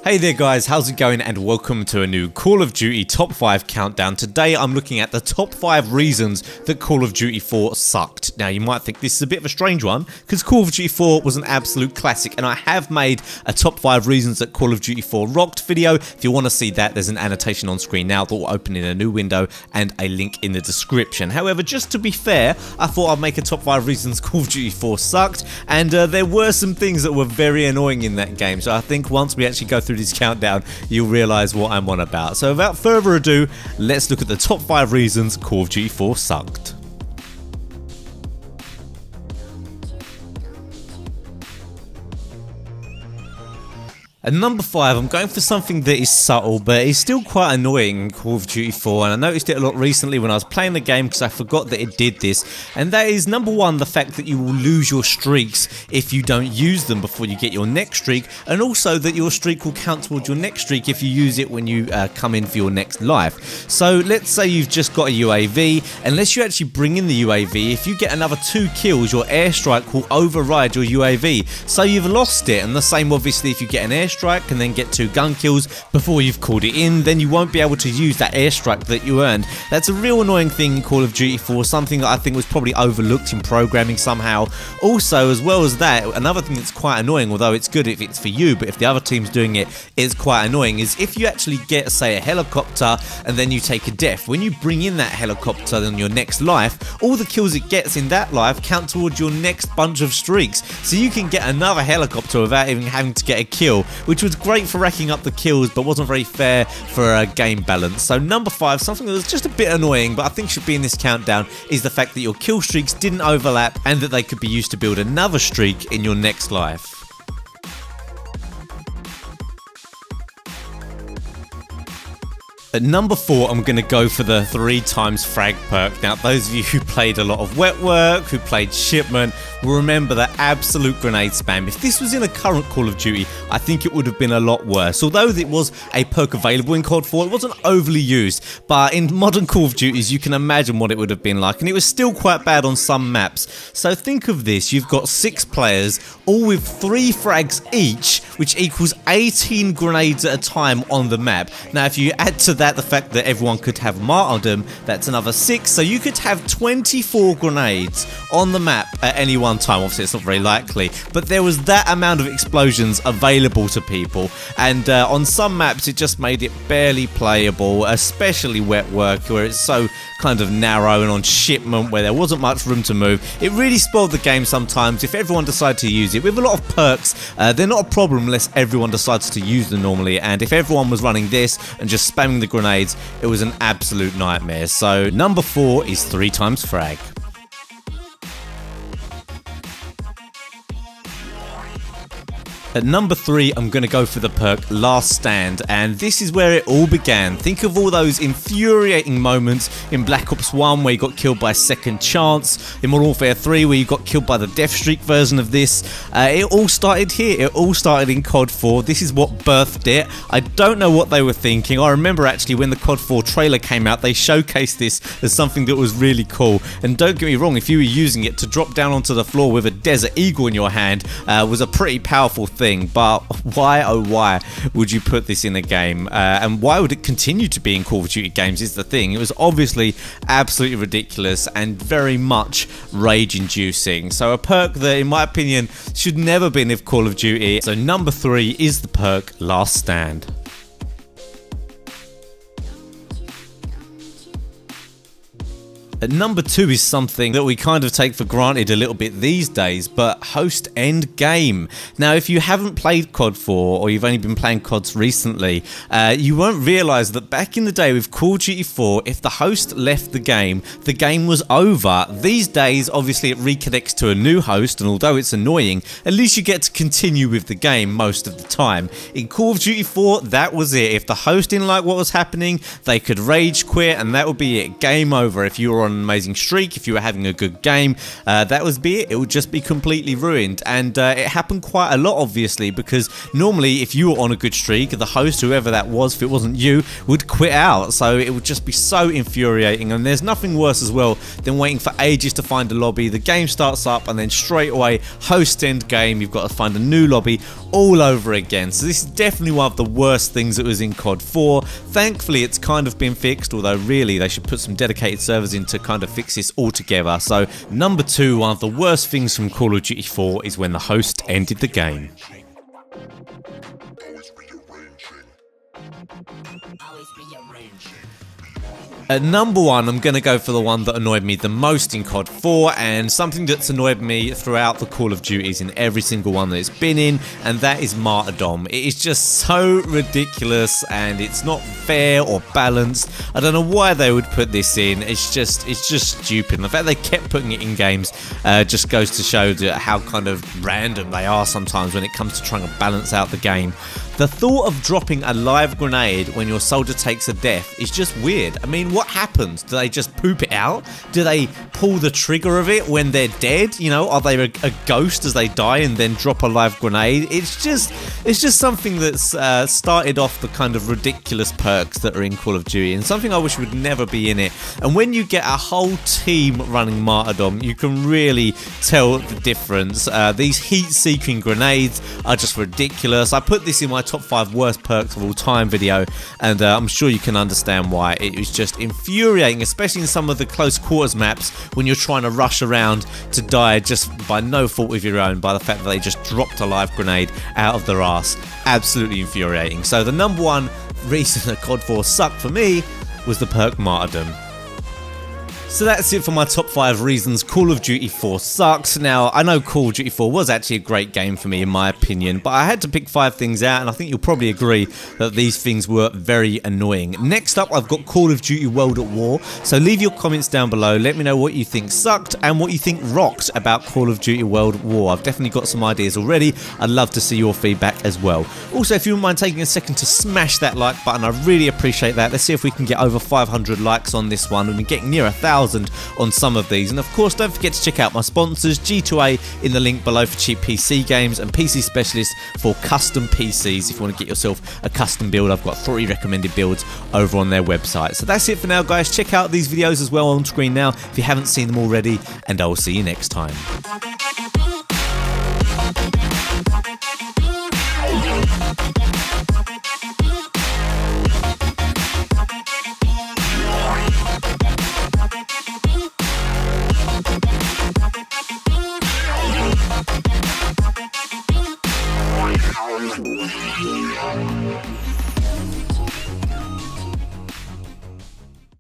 Hey there guys, how's it going and welcome to a new Call of Duty Top 5 Countdown. Today I'm looking at the top 5 reasons that Call of Duty 4 sucked. Now you might think this is a bit of a strange one because Call of Duty 4 was an absolute classic and I have made a top 5 reasons that Call of Duty 4 rocked video. If you want to see that, there's an annotation on screen now that will open in a new window and a link in the description. However, just to be fair, I thought I'd make a top 5 reasons Call of Duty 4 sucked, and there were some things that were very annoying in that game, so I think once we actually go through this countdown, you'll realise what I'm on about. So without further ado, let's look at the top 5 reasons Call of Duty 4 sucked. At number 5, I'm going for something that is subtle, but it's still quite annoying in Call of Duty 4, and I noticed it a lot recently when I was playing the game because I forgot that it did this, and that is, number 1, the fact that you will lose your streaks if you don't use them before you get your next streak, and also that your streak will count towards your next streak if you use it when you come in for your next life. So let's say you've just got a UAV, unless you actually bring in the UAV, if you get another 2 kills, your airstrike will override your UAV, so you've lost it. And the same obviously if you get an airstrike and then get 2 gun kills before you've called it in, then you won't be able to use that airstrike that you earned. That's a real annoying thing in Call of Duty 4, something that I think was probably overlooked in programming somehow. Also, as well as that, another thing that's quite annoying, although it's good if it's for you, but if the other team's doing it, it's quite annoying, is if you actually get, say, a helicopter and then you take a death, when you bring in that helicopter on your next life, all the kills it gets in that life count towards your next bunch of streaks. So you can get another helicopter without even having to get a kill, which was great for racking up the kills but wasn't very fair for a game balance. So number 5, something that was just a bit annoying but I think should be in this countdown, is the fact that your kill streaks didn't overlap and that they could be used to build another streak in your next life. At number 4, I'm going to go for the 3 times frag perk. Now, those of you who played a lot of Wet Work, who played Shipment, will remember that absolute grenade spam. If this was in a current Call of Duty, I think it would have been a lot worse. Although it was a perk available in COD 4, it wasn't overly used. But in modern Call of Duties, you can imagine what it would have been like. And it was still quite bad on some maps. So think of this. You've got 6 players, all with 3 frags each, which equals 18 grenades at a time on the map. Now, if you add to that the fact that everyone could have Martyrdom, that's another 6, so you could have 24 grenades on the map at any one time. Obviously it's not very likely, but there was that amount of explosions available to people, and on some maps it just made it barely playable, especially Wet Work where it's so kind of narrow, and on Shipment where there wasn't much room to move. It really spoiled the game sometimes if everyone decided to use it. With a lot of perks, they're not a problem unless everyone decides to use them normally, and if everyone was running this and just spamming the grenades, it was an absolute nightmare. So number 4 is 3 times frag. At number 3, I'm going to go for the perk Last Stand, and this is where it all began. Think of all those infuriating moments in Black Ops 1 where you got killed by Second Chance, in Modern Warfare 3 where you got killed by the Death Streak version of this. It all started here, it all started in COD 4, this is what birthed it. I don't know what they were thinking. I remember actually when the COD 4 trailer came out, they showcased this as something that was really cool, and don't get me wrong, if you were using it to drop down onto the floor with a Desert Eagle in your hand was a pretty powerful thing. But why, oh why, would you put this in a game? And why would it continue to be in Call of Duty games is the thing. It was obviously absolutely ridiculous and very much rage-inducing. So a perk that, in my opinion, should never have been in Call of Duty. So number 3 is the perk Last Stand. At number 2 is something that we kind of take for granted a little bit these days, but host end game. Now, if you haven't played COD 4 or you've only been playing CODs recently, you won't realise that back in the day with Call of Duty 4, if the host left the game was over. These days, obviously, it reconnects to a new host, and although it's annoying, at least you get to continue with the game most of the time. In Call of Duty 4, that was it. If the host didn't like what was happening, they could rage quit, and that would be it. Game over. If you were on an amazing streak, if you were having a good game, that would be it. It would just be completely ruined, and it happened quite a lot obviously, because normally if you were on a good streak, the host, whoever that was, if it wasn't you, would quit out, so it would just be so infuriating. And there's nothing worse as well than waiting for ages to find a lobby. The game starts up and then straight away host end game, you've got to find a new lobby all over again. So this is definitely one of the worst things that was in COD 4. Thankfully it's kind of been fixed, although really they should put some dedicated servers in to kind of fix this altogether. So number 2, one of the worst things from Call of Duty 4 is when the host ended the game. At number 1, I'm going to go for the one that annoyed me the most in COD 4, and something that's annoyed me throughout the Call of Duties in every single one that it's been in, and that is Martyrdom. It is just so ridiculous, and it's not fair or balanced. I don't know why they would put this in. It's just stupid. And the fact they kept putting it in games just goes to show how kind of random they are sometimes when it comes to trying to balance out the game. The thought of dropping a live grenade when your soldier takes a death is just weird. I mean, what happens? Do they just poop it out? Do they pull the trigger of it when they're dead? You know, are they a ghost as they die and then drop a live grenade? It's just something that's started off the kind of ridiculous perks that are in Call of Duty, and something I wish would never be in it. And when you get a whole team running Martyrdom, you can really tell the difference. These heat-seeking grenades are just ridiculous. I put this in my top 5 worst perks of all time video, and I'm sure you can understand why. It was just infuriating, especially in some of the close quarters maps when you're trying to rush around to die just by no fault of your own, by the fact that they just dropped a live grenade out of their ass. Absolutely infuriating. So the number 1 reason that COD 4 sucked for me was the perk Martyrdom. So that's it for my top 5 reasons Call of Duty 4 sucks. Now, I know Call of Duty 4 was actually a great game for me in my opinion, but I had to pick 5 things out, and I think you'll probably agree that these things were very annoying. Next up, I've got Call of Duty World at War, so leave your comments down below. Let me know what you think sucked and what you think rocked about Call of Duty World at War. I've definitely got some ideas already. I'd love to see your feedback as well. Also, if you wouldn't mind taking a second to smash that like button, I really appreciate that. Let's see if we can get over 500 likes on this one. We've been getting near 1,000 on some of these, and of course don't forget to check out my sponsors, G2A in the link below for cheap PC games, and PC Specialist for custom PCs. If you want to get yourself a custom build, I've got 3 recommended builds over on their website. So that's it for now, guys. Check out these videos as well on screen now if you haven't seen them already, and I will see you next time.